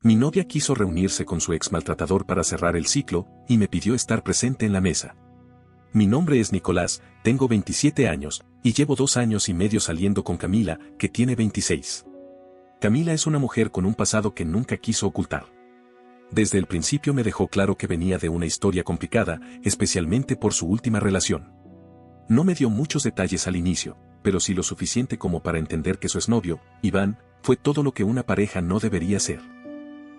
Mi novia quiso reunirse con su ex maltratador para cerrar el ciclo, y me pidió estar presente en la mesa. Mi nombre es Nicolás, tengo 27 años, y llevo 2 años y medio saliendo con Camila, que tiene 26. Camila es una mujer con un pasado que nunca quiso ocultar. Desde el principio me dejó claro que venía de una historia complicada, especialmente por su última relación. No me dio muchos detalles al inicio, pero sí lo suficiente como para entender que su exnovio, Iván, fue todo lo que una pareja no debería ser.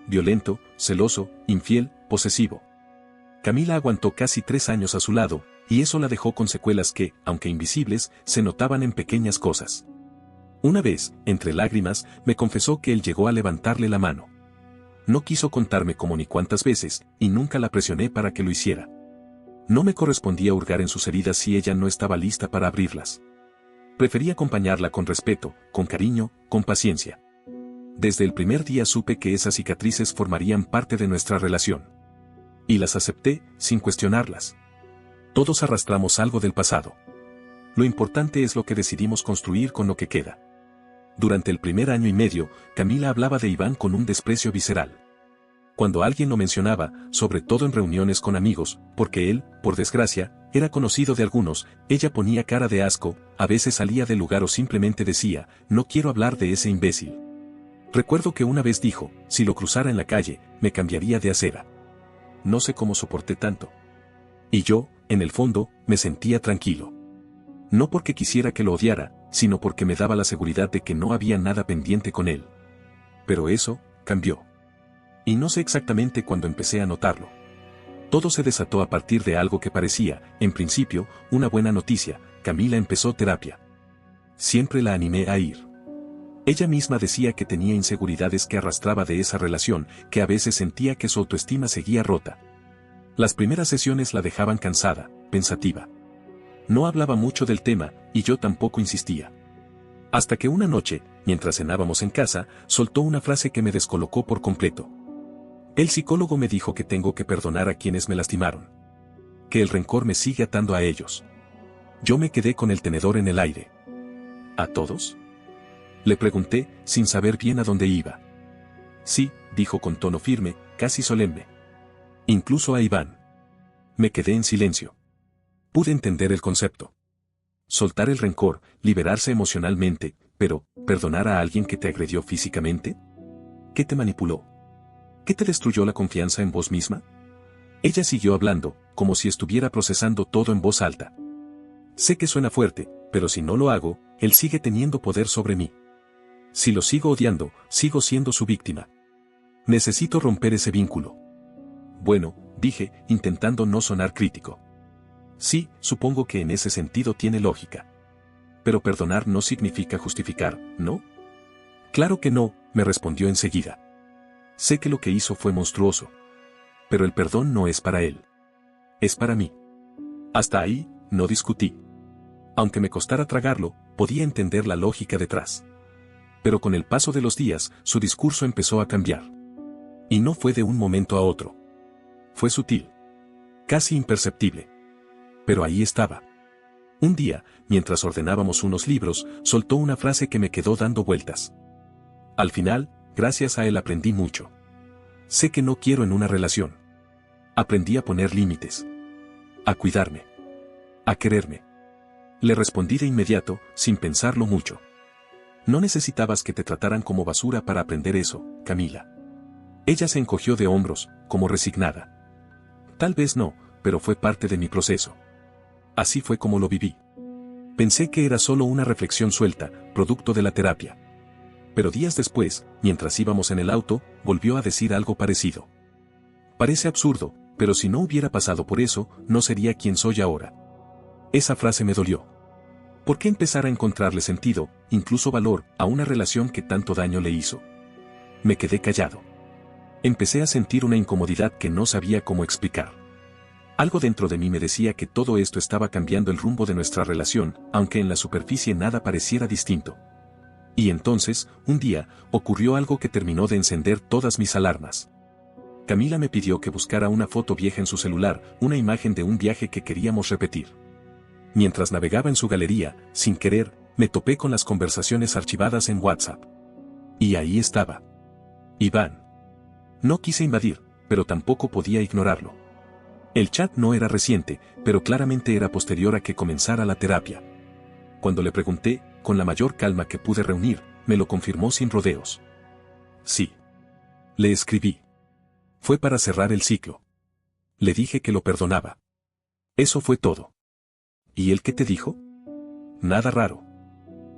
Violento, celoso, infiel, posesivo. Camila aguantó casi 3 años a su lado, y eso la dejó con secuelas que, aunque invisibles, se notaban en pequeñas cosas. Una vez, entre lágrimas, me confesó que él llegó a levantarle la mano. No quiso contarme cómo ni cuántas veces, y nunca la presioné para que lo hiciera. No me correspondía hurgar en sus heridas si ella no estaba lista para abrirlas. Preferí acompañarla con respeto, con cariño, con paciencia. Desde el primer día supe que esas cicatrices formarían parte de nuestra relación. Y las acepté, sin cuestionarlas. Todos arrastramos algo del pasado. Lo importante es lo que decidimos construir con lo que queda. Durante el primer año y medio, Camila hablaba de Iván con un desprecio visceral. Cuando alguien lo mencionaba, sobre todo en reuniones con amigos, porque él, por desgracia, era conocido de algunos, ella ponía cara de asco, a veces salía del lugar o simplemente decía, no quiero hablar de ese imbécil. Recuerdo que una vez dijo, si lo cruzara en la calle, me cambiaría de acera. No sé cómo soporté tanto. Y yo, en el fondo, me sentía tranquilo. No porque quisiera que lo odiara, sino porque me daba la seguridad de que no había nada pendiente con él. Pero eso, cambió. Y no sé exactamente cuándo empecé a notarlo. Todo se desató a partir de algo que parecía, en principio, una buena noticia. Camila empezó terapia. Siempre la animé a ir. Ella misma decía que tenía inseguridades que arrastraba de esa relación, que a veces sentía que su autoestima seguía rota. Las primeras sesiones la dejaban cansada, pensativa. No hablaba mucho del tema, y yo tampoco insistía. Hasta que una noche, mientras cenábamos en casa, soltó una frase que me descolocó por completo. El psicólogo me dijo que tengo que perdonar a quienes me lastimaron. Que el rencor me sigue atando a ellos. Yo me quedé con el tenedor en el aire. ¿A todos? Le pregunté, sin saber bien a dónde iba. Sí, dijo con tono firme, casi solemne. Incluso a Iván. Me quedé en silencio. Pude entender el concepto. Soltar el rencor, liberarse emocionalmente, pero, ¿perdonar a alguien que te agredió físicamente? ¿Qué te manipuló? ¿Qué te destruyó la confianza en vos misma? Ella siguió hablando, como si estuviera procesando todo en voz alta. Sé que suena fuerte, pero si no lo hago, él sigue teniendo poder sobre mí. Si lo sigo odiando, sigo siendo su víctima. Necesito romper ese vínculo. Bueno, dije, intentando no sonar crítico. Sí, supongo que en ese sentido tiene lógica. Pero perdonar no significa justificar, ¿no? Claro que no, me respondió enseguida. Sé que lo que hizo fue monstruoso. Pero el perdón no es para él. Es para mí. Hasta ahí, no discutí. Aunque me costara tragarlo, podía entender la lógica detrás. Pero con el paso de los días, su discurso empezó a cambiar. Y no fue de un momento a otro. Fue sutil. Casi imperceptible. Pero ahí estaba. Un día, mientras ordenábamos unos libros, soltó una frase que me quedó dando vueltas. Al final, gracias a él aprendí mucho. Sé que no quiero en una relación. Aprendí a poner límites. A cuidarme. A quererme. Le respondí de inmediato, sin pensarlo mucho. No necesitabas que te trataran como basura para aprender eso, Camila. Ella se encogió de hombros, como resignada. Tal vez no, pero fue parte de mi proceso. Así fue como lo viví. Pensé que era solo una reflexión suelta, producto de la terapia. Pero días después, mientras íbamos en el auto, volvió a decir algo parecido. Parece absurdo, pero si no hubiera pasado por eso, no sería quien soy ahora. Esa frase me dolió. ¿Por qué empezar a encontrarle sentido, incluso valor, a una relación que tanto daño le hizo? Me quedé callado. Empecé a sentir una incomodidad que no sabía cómo explicar. Algo dentro de mí me decía que todo esto estaba cambiando el rumbo de nuestra relación, aunque en la superficie nada pareciera distinto. Y entonces, un día, ocurrió algo que terminó de encender todas mis alarmas. Camila me pidió que buscara una foto vieja en su celular, una imagen de un viaje que queríamos repetir. Mientras navegaba en su galería, sin querer, me topé con las conversaciones archivadas en WhatsApp. Y ahí estaba. Iván. No quise invadir, pero tampoco podía ignorarlo. El chat no era reciente, pero claramente era posterior a que comenzara la terapia. Cuando le pregunté, con la mayor calma que pude reunir, me lo confirmó sin rodeos. Sí. Le escribí. Fue para cerrar el ciclo. Le dije que lo perdonaba. Eso fue todo. ¿Y él qué te dijo? Nada raro.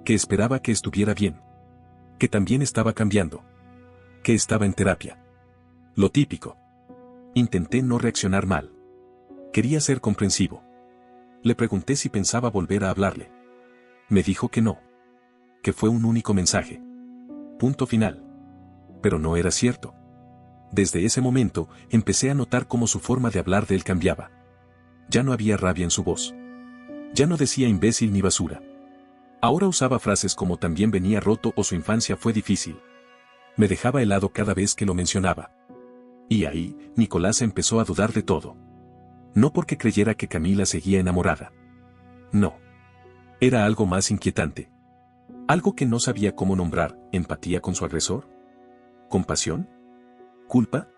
Que esperaba que estuviera bien. Que también estaba cambiando. Que estaba en terapia. Lo típico. Intenté no reaccionar mal. Quería ser comprensivo. Le pregunté si pensaba volver a hablarle. Me dijo que no. Que fue un único mensaje. Punto final. Pero no era cierto. Desde ese momento, empecé a notar cómo su forma de hablar de él cambiaba. Ya no había rabia en su voz. Ya no decía imbécil ni basura. Ahora usaba frases como también venía roto o su infancia fue difícil. Me dejaba helado cada vez que lo mencionaba. Y ahí, Nicolás empezó a dudar de todo. No porque creyera que Camila seguía enamorada. No. Era algo más inquietante. Algo que no sabía cómo nombrar, empatía con su agresor. ¿Compasión? ¿Culpa?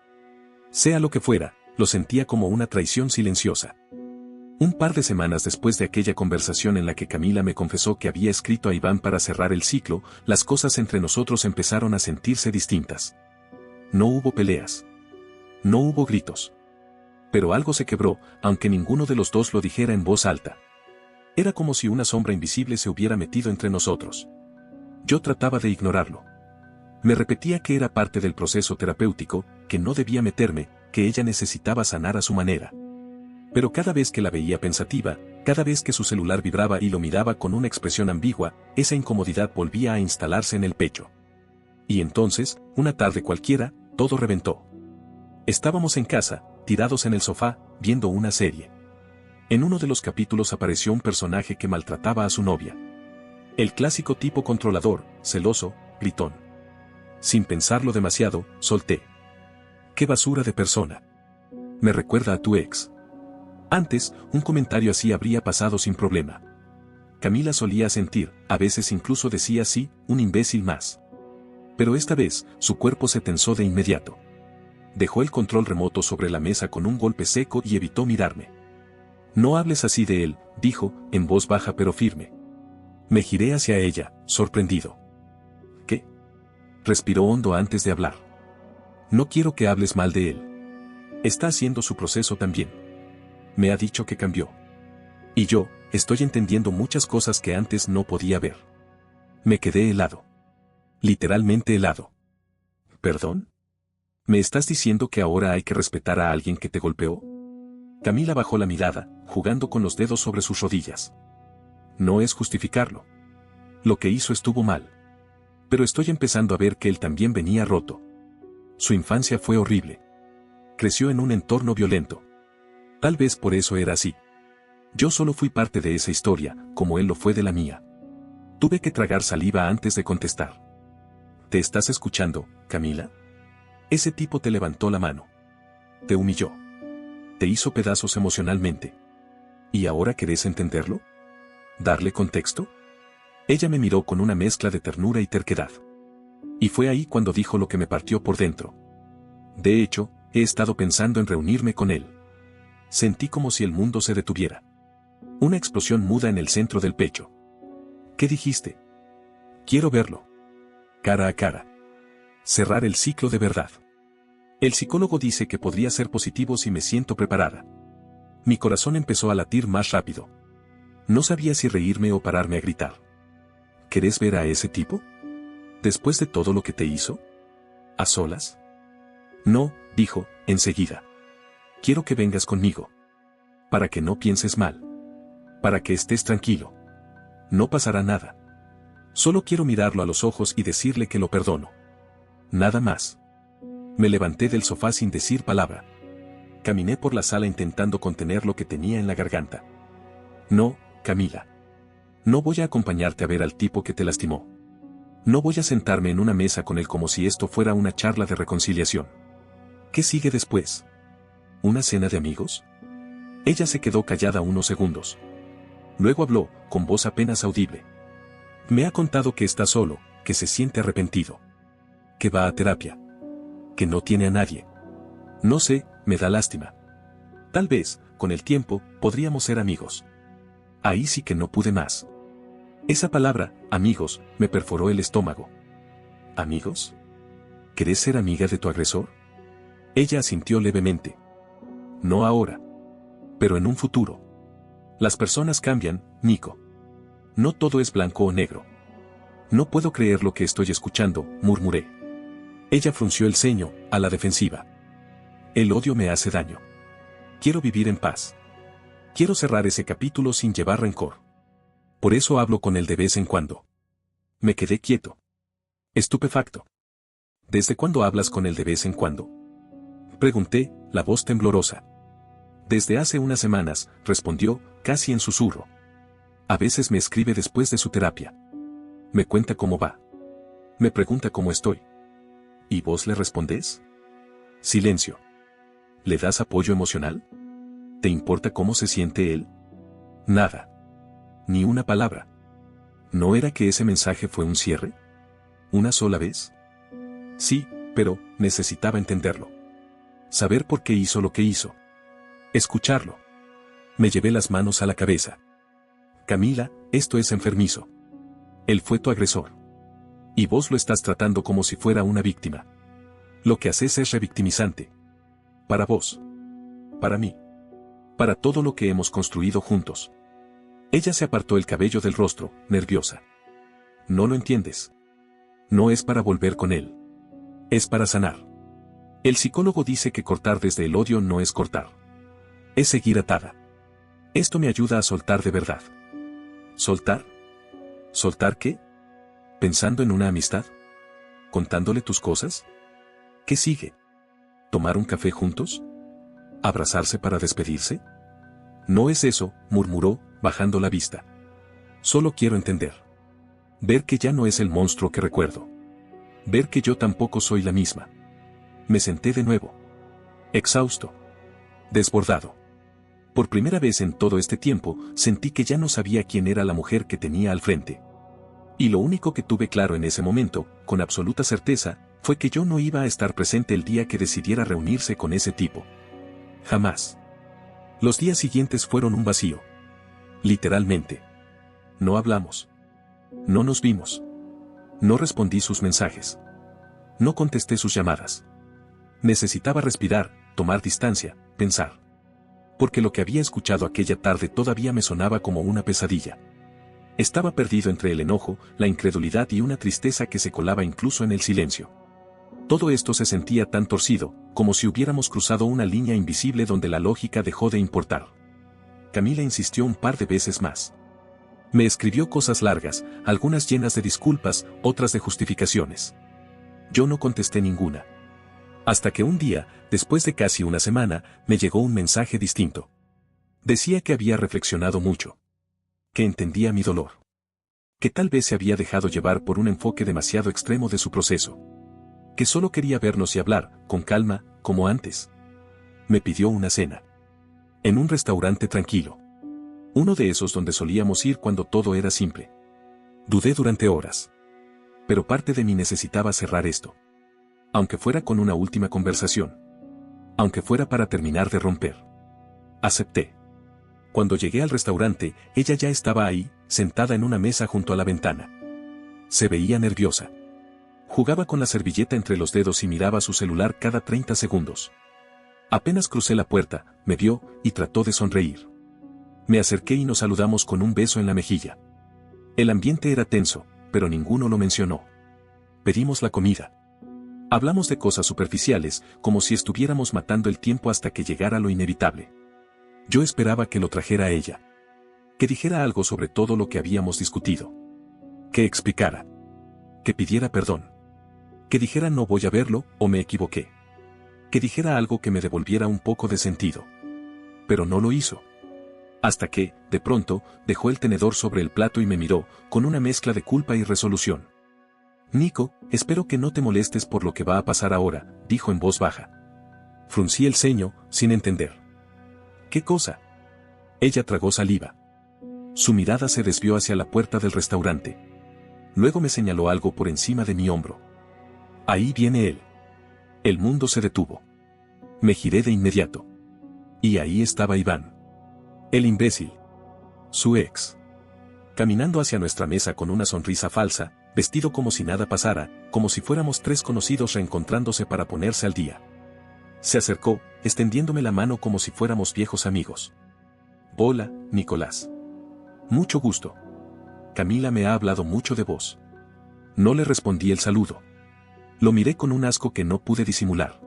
Sea lo que fuera, lo sentía como una traición silenciosa. Un par de semanas después de aquella conversación en la que Camila me confesó que había escrito a Iván para cerrar el ciclo, las cosas entre nosotros empezaron a sentirse distintas. No hubo peleas. No hubo gritos. Pero algo se quebró, aunque ninguno de los dos lo dijera en voz alta. Era como si una sombra invisible se hubiera metido entre nosotros. Yo trataba de ignorarlo. Me repetía que era parte del proceso terapéutico, que no debía meterme, que ella necesitaba sanar a su manera. Pero cada vez que la veía pensativa, cada vez que su celular vibraba y lo miraba con una expresión ambigua, esa incomodidad volvía a instalarse en el pecho. Y entonces, una tarde cualquiera, todo reventó. Estábamos en casa, tirados en el sofá, viendo una serie. En uno de los capítulos apareció un personaje que maltrataba a su novia. El clásico tipo controlador, celoso, gritón. Sin pensarlo demasiado, solté. ¡Qué basura de persona! Me recuerda a tu ex. Antes, un comentario así habría pasado sin problema. Camila solía sentir, a veces incluso decía sí, un imbécil más. Pero esta vez, su cuerpo se tensó de inmediato. Dejó el control remoto sobre la mesa con un golpe seco y evitó mirarme. No hables así de él, dijo, en voz baja pero firme. Me giré hacia ella, sorprendido. ¿Qué? Respiró hondo antes de hablar. No quiero que hables mal de él. Está haciendo su proceso también. Me ha dicho que cambió. Y yo, estoy entendiendo muchas cosas que antes no podía ver. Me quedé helado. Literalmente helado. ¿Perdón? ¿Me estás diciendo que ahora hay que respetar a alguien que te golpeó? Camila bajó la mirada, jugando con los dedos sobre sus rodillas. No es justificarlo. Lo que hizo estuvo mal. Pero estoy empezando a ver que él también venía roto. Su infancia fue horrible. Creció en un entorno violento. Tal vez por eso era así. Yo solo fui parte de esa historia, como él lo fue de la mía. Tuve que tragar saliva antes de contestar. ¿Te estás escuchando, Camila? Ese tipo te levantó la mano. Te humilló. Te hizo pedazos emocionalmente. ¿Y ahora querés entenderlo? ¿Darle contexto? Ella me miró con una mezcla de ternura y terquedad. Y fue ahí cuando dijo lo que me partió por dentro. De hecho, he estado pensando en reunirme con él. Sentí como si el mundo se detuviera. Una explosión muda en el centro del pecho. ¿Qué dijiste? Quiero verlo. Cara a cara. Cerrar el ciclo de verdad. El psicólogo dice que podría ser positivo si me siento preparada. Mi corazón empezó a latir más rápido. No sabía si reírme o pararme a gritar. ¿Querés ver a ese tipo? ¿Después de todo lo que te hizo? ¿A solas? No, dijo, enseguida. Quiero que vengas conmigo. Para que no pienses mal. Para que estés tranquilo. No pasará nada. Solo quiero mirarlo a los ojos y decirle que lo perdono. Nada más. Me levanté del sofá sin decir palabra. Caminé por la sala intentando contener lo que tenía en la garganta. No, Camila. No voy a acompañarte a ver al tipo que te lastimó. No voy a sentarme en una mesa con él como si esto fuera una charla de reconciliación. ¿Qué sigue después? ¿Una cena de amigos? Ella se quedó callada unos segundos. Luego habló, con voz apenas audible. Me ha contado que está solo, que se siente arrepentido. Que va a terapia. que no tiene a nadie. No sé, me da lástima. Tal vez, con el tiempo, podríamos ser amigos. Ahí sí que no pude más. Esa palabra, amigos, me perforó el estómago. ¿Amigos? ¿Querés ser amiga de tu agresor? Ella asintió levemente. No ahora. Pero en un futuro. Las personas cambian, Nico. No todo es blanco o negro. No puedo creer lo que estoy escuchando, murmuré. Ella frunció el ceño, a la defensiva. El odio me hace daño. Quiero vivir en paz. Quiero cerrar ese capítulo sin llevar rencor. Por eso hablo con él de vez en cuando. Me quedé quieto. Estupefacto. ¿Desde cuándo hablas con él de vez en cuando? Pregunté, la voz temblorosa. Desde hace unas semanas, respondió, casi en susurro. A veces me escribe después de su terapia. Me cuenta cómo va. Me pregunta cómo estoy. ¿Y vos le respondés? Silencio. ¿Le das apoyo emocional? ¿Te importa cómo se siente él? Nada. Ni una palabra. ¿No era que ese mensaje fue un cierre? ¿Una sola vez? Sí, pero necesitaba entenderlo. Saber por qué hizo lo que hizo. Escucharlo. Me llevé las manos a la cabeza. Camila, esto es enfermizo. Él fue tu agresor. Y vos lo estás tratando como si fuera una víctima. Lo que haces es revictimizante. Para vos. Para mí. Para todo lo que hemos construido juntos. Ella se apartó el cabello del rostro, nerviosa. No lo entiendes. No es para volver con él. Es para sanar. El psicólogo dice que cortar desde el odio no es cortar. Es seguir atada. Esto me ayuda a soltar de verdad. ¿Soltar? ¿Soltar qué? ¿Pensando en una amistad? ¿Contándole tus cosas? ¿Qué sigue? ¿Tomar un café juntos? ¿Abrazarse para despedirse? No es eso, murmuró, bajando la vista. Solo quiero entender. Ver que ya no es el monstruo que recuerdo. Ver que yo tampoco soy la misma. Me senté de nuevo. Exhausto. Desbordado. Por primera vez en todo este tiempo, sentí que ya no sabía quién era la mujer que tenía al frente. Y lo único que tuve claro en ese momento, con absoluta certeza, fue que yo no iba a estar presente el día que decidiera reunirse con ese tipo. Jamás. Los días siguientes fueron un vacío. Literalmente. No hablamos. No nos vimos. No respondí sus mensajes. No contesté sus llamadas. Necesitaba respirar, tomar distancia, pensar. Porque lo que había escuchado aquella tarde todavía me sonaba como una pesadilla. Estaba perdido entre el enojo, la incredulidad y una tristeza que se colaba incluso en el silencio. Todo esto se sentía tan torcido, como si hubiéramos cruzado una línea invisible donde la lógica dejó de importar. Camila insistió un par de veces más. Me escribió cosas largas, algunas llenas de disculpas, otras de justificaciones. Yo no contesté ninguna. Hasta que un día, después de casi una semana, me llegó un mensaje distinto. Decía que había reflexionado mucho. Que entendía mi dolor. Que tal vez se había dejado llevar por un enfoque demasiado extremo de su proceso. Que solo quería vernos y hablar, con calma, como antes. Me pidió una cena. En un restaurante tranquilo. Uno de esos donde solíamos ir cuando todo era simple. Dudé durante horas. Pero parte de mí necesitaba cerrar esto. Aunque fuera con una última conversación. Aunque fuera para terminar de romper. Acepté. Cuando llegué al restaurante, ella ya estaba ahí, sentada en una mesa junto a la ventana. Se veía nerviosa. Jugaba con la servilleta entre los dedos y miraba su celular cada 30 segundos. Apenas crucé la puerta, me vio y trató de sonreír. Me acerqué y nos saludamos con un beso en la mejilla. El ambiente era tenso, pero ninguno lo mencionó. Pedimos la comida. Hablamos de cosas superficiales, como si estuviéramos matando el tiempo hasta que llegara lo inevitable. Yo esperaba que lo trajera a ella. Que dijera algo sobre todo lo que habíamos discutido. Que explicara. Que pidiera perdón. Que dijera no voy a verlo, o me equivoqué. Que dijera algo que me devolviera un poco de sentido. Pero no lo hizo. Hasta que, de pronto, dejó el tenedor sobre el plato y me miró, con una mezcla de culpa y resolución. Nico, espero que no te molestes por lo que va a pasar ahora, dijo en voz baja. Fruncí el ceño, sin entender. ¿Qué cosa? Ella tragó saliva. Su mirada se desvió hacia la puerta del restaurante. Luego me señaló algo por encima de mi hombro. Ahí viene él. El mundo se detuvo. Me giré de inmediato. Y ahí estaba Iván. El imbécil. Su ex. Caminando hacia nuestra mesa con una sonrisa falsa, vestido como si nada pasara, como si fuéramos tres conocidos reencontrándose para ponerse al día. Se acercó, extendiéndome la mano como si fuéramos viejos amigos. Hola, Nicolás. Mucho gusto. Camila me ha hablado mucho de vos. No le respondí el saludo. Lo miré con un asco que no pude disimular.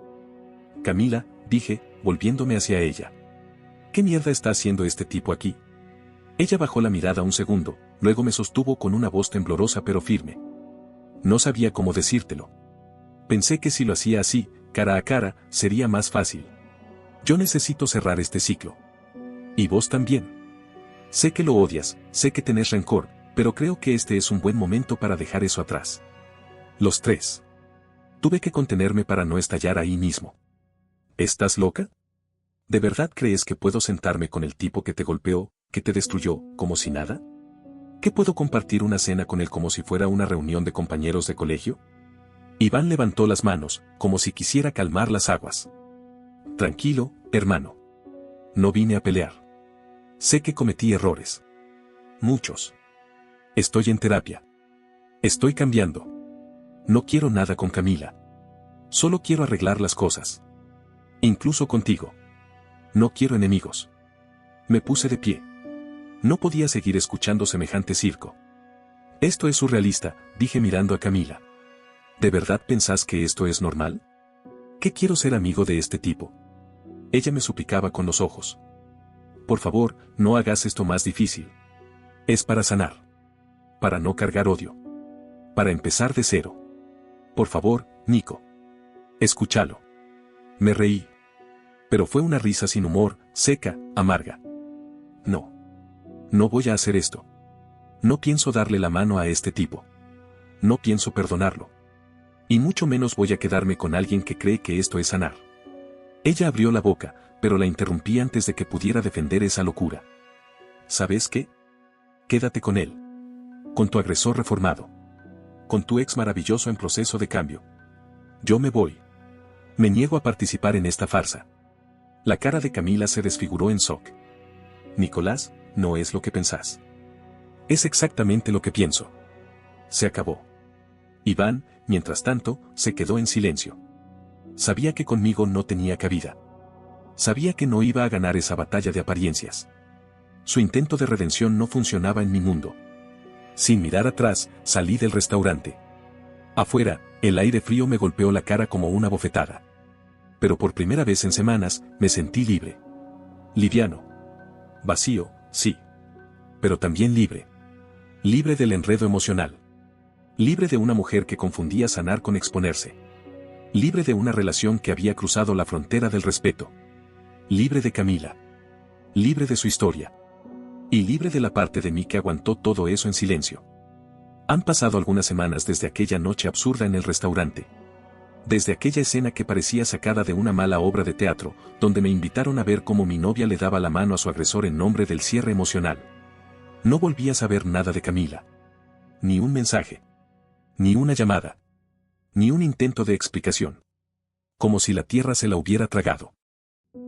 Camila, dije, volviéndome hacia ella. ¿Qué mierda está haciendo este tipo aquí? Ella bajó la mirada un segundo, luego me sostuvo con una voz temblorosa pero firme. No sabía cómo decírtelo. Pensé que si lo hacía así, cara a cara, sería más fácil. Yo necesito cerrar este ciclo. Y vos también. Sé que lo odias, sé que tenés rencor, pero creo que este es un buen momento para dejar eso atrás. Los tres. Tuve que contenerme para no estallar ahí mismo. ¿Estás loca? ¿De verdad crees que puedo sentarme con el tipo que te golpeó, que te destruyó, como si nada? ¿Qué puedo compartir una cena con él como si fuera una reunión de compañeros de colegio? Iván levantó las manos, como si quisiera calmar las aguas. Tranquilo, hermano. No vine a pelear. Sé que cometí errores. Muchos. Estoy en terapia. Estoy cambiando. No quiero nada con Camila. Solo quiero arreglar las cosas. Incluso contigo. No quiero enemigos. Me puse de pie. No podía seguir escuchando semejante circo. Esto es surrealista, dije mirando a Camila. ¿De verdad pensás que esto es normal? ¿Qué quiero ser amigo de este tipo? Ella me suplicaba con los ojos. Por favor, no hagas esto más difícil. Es para sanar. Para no cargar odio. Para empezar de cero. Por favor, Nico. Escúchalo. Me reí. Pero fue una risa sin humor, seca, amarga. No. No voy a hacer esto. No pienso darle la mano a este tipo. No pienso perdonarlo. Y mucho menos voy a quedarme con alguien que cree que esto es sanar. Ella abrió la boca, pero la interrumpí antes de que pudiera defender esa locura. ¿Sabes qué? Quédate con él. Con tu agresor reformado. Con tu ex maravilloso en proceso de cambio. Yo me voy. Me niego a participar en esta farsa. La cara de Camila se desfiguró en shock. Nicolás, no es lo que pensás. Es exactamente lo que pienso. Se acabó. Iván, mientras tanto, se quedó en silencio. Sabía que conmigo no tenía cabida. Sabía que no iba a ganar esa batalla de apariencias. Su intento de redención no funcionaba en mi mundo. Sin mirar atrás, salí del restaurante. Afuera, el aire frío me golpeó la cara como una bofetada. Pero por primera vez en semanas, me sentí libre. Liviano. Vacío, sí. Pero también libre. Libre del enredo emocional. Libre de una mujer que confundía sanar con exponerse. Libre de una relación que había cruzado la frontera del respeto. Libre de Camila. Libre de su historia. Y libre de la parte de mí que aguantó todo eso en silencio. Han pasado algunas semanas desde aquella noche absurda en el restaurante. Desde aquella escena que parecía sacada de una mala obra de teatro, donde me invitaron a ver cómo mi novia le daba la mano a su agresor en nombre del cierre emocional. No volví a saber nada de Camila. Ni un mensaje. Ni una llamada. Ni un intento de explicación. Como si la tierra se la hubiera tragado.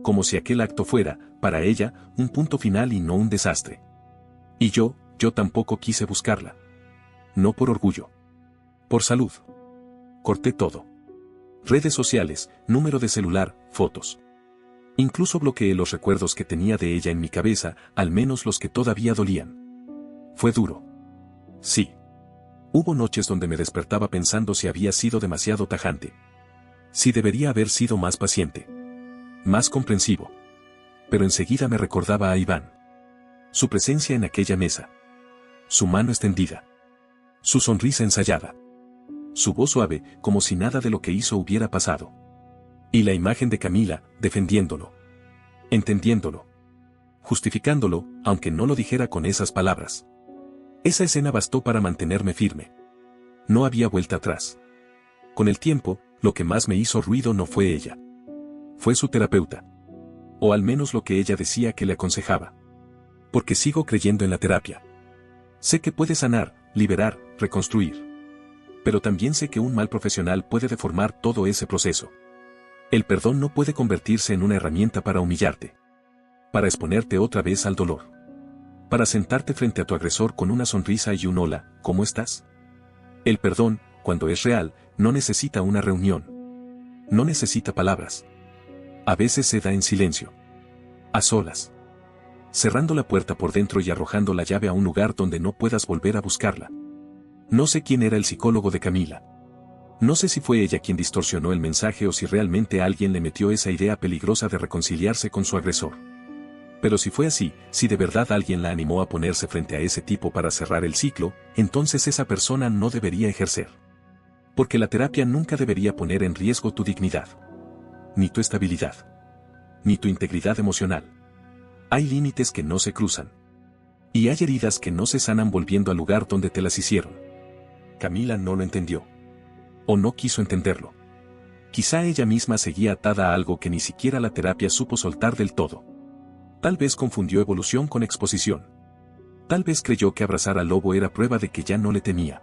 Como si aquel acto fuera, para ella, un punto final y no un desastre. Y yo tampoco quise buscarla. No por orgullo. Por salud. Corté todo. Redes sociales, número de celular, fotos. Incluso bloqueé los recuerdos que tenía de ella en mi cabeza, al menos los que todavía dolían. Fue duro. Sí. Hubo noches donde me despertaba pensando si había sido demasiado tajante. Si debería haber sido más paciente. Más comprensivo. Pero enseguida me recordaba a Iván. Su presencia en aquella mesa. Su mano extendida. Su sonrisa ensayada. Su voz suave, como si nada de lo que hizo hubiera pasado. Y la imagen de Camila, defendiéndolo. Entendiéndolo. Justificándolo, aunque no lo dijera con esas palabras. Esa escena bastó para mantenerme firme. No había vuelta atrás. Con el tiempo, lo que más me hizo ruido no fue ella. Fue su terapeuta. O al menos lo que ella decía que le aconsejaba. Porque sigo creyendo en la terapia. Sé que puede sanar, liberar, reconstruir. Pero también sé que un mal profesional puede deformar todo ese proceso. El perdón no puede convertirse en una herramienta para humillarte, para exponerte otra vez al dolor, para sentarte frente a tu agresor con una sonrisa y un hola, ¿cómo estás? El perdón, cuando es real, no necesita una reunión. No necesita palabras. A veces se da en silencio. A solas. Cerrando la puerta por dentro y arrojando la llave a un lugar donde no puedas volver a buscarla. No sé quién era el psicólogo de Camila. No sé si fue ella quien distorsionó el mensaje o si realmente alguien le metió esa idea peligrosa de reconciliarse con su agresor. Pero si fue así, si de verdad alguien la animó a ponerse frente a ese tipo para cerrar el ciclo, entonces esa persona no debería ejercer. Porque la terapia nunca debería poner en riesgo tu dignidad, ni tu estabilidad, ni tu integridad emocional. Hay límites que no se cruzan. Y hay heridas que no se sanan volviendo al lugar donde te las hicieron. Camila no lo entendió. O no quiso entenderlo. Quizá ella misma seguía atada a algo que ni siquiera la terapia supo soltar del todo. Tal vez confundió evolución con exposición. Tal vez creyó que abrazar al lobo era prueba de que ya no le temía.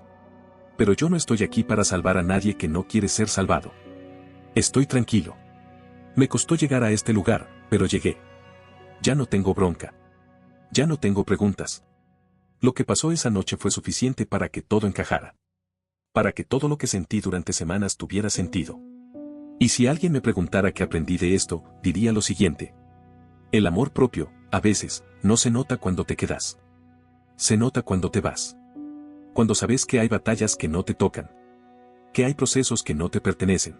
Pero yo no estoy aquí para salvar a nadie que no quiere ser salvado. Estoy tranquilo. Me costó llegar a este lugar, pero llegué. Ya no tengo bronca. Ya no tengo preguntas. Lo que pasó esa noche fue suficiente para que todo encajara. Para que todo lo que sentí durante semanas tuviera sentido. Y si alguien me preguntara qué aprendí de esto, diría lo siguiente. El amor propio, a veces, no se nota cuando te quedas. Se nota cuando te vas. Cuando sabes que hay batallas que no te tocan. Que hay procesos que no te pertenecen.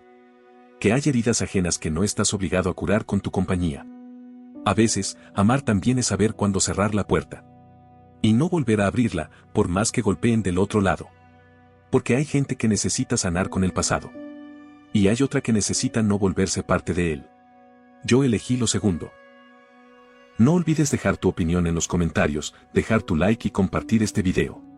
Que hay heridas ajenas que no estás obligado a curar con tu compañía. A veces, amar también es saber cuándo cerrar la puerta. Y no volver a abrirla, por más que golpeen del otro lado. Porque hay gente que necesita sanar con el pasado. Y hay otra que necesita no volverse parte de él. Yo elegí lo segundo. No olvides dejar tu opinión en los comentarios, dejar tu like y compartir este video.